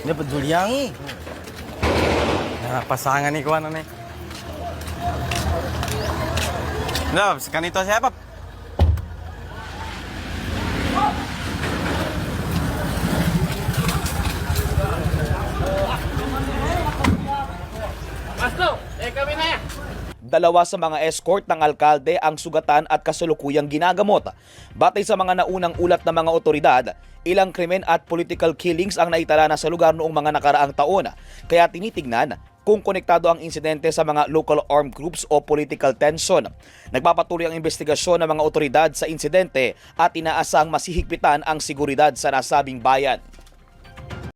Ini peduliang nah, pasangan nih kawan nih. Nah, sekarang itu siapa? Kami na yan. Dalawa sa mga escort ng alkalde ang sugatan at kasalukuyang ginagamot. Batay sa mga naunang ulat ng mga otoridad, ilang krimen at political killings ang naitala na sa lugar noong mga nakaraang taon. Kaya tinitignan kung konektado ang insidente sa mga local armed groups o political tension. Nagpapatuloy ang investigasyon ng mga otoridad sa insidente at inaasang masihigpitan ang seguridad sa nasabing bayan.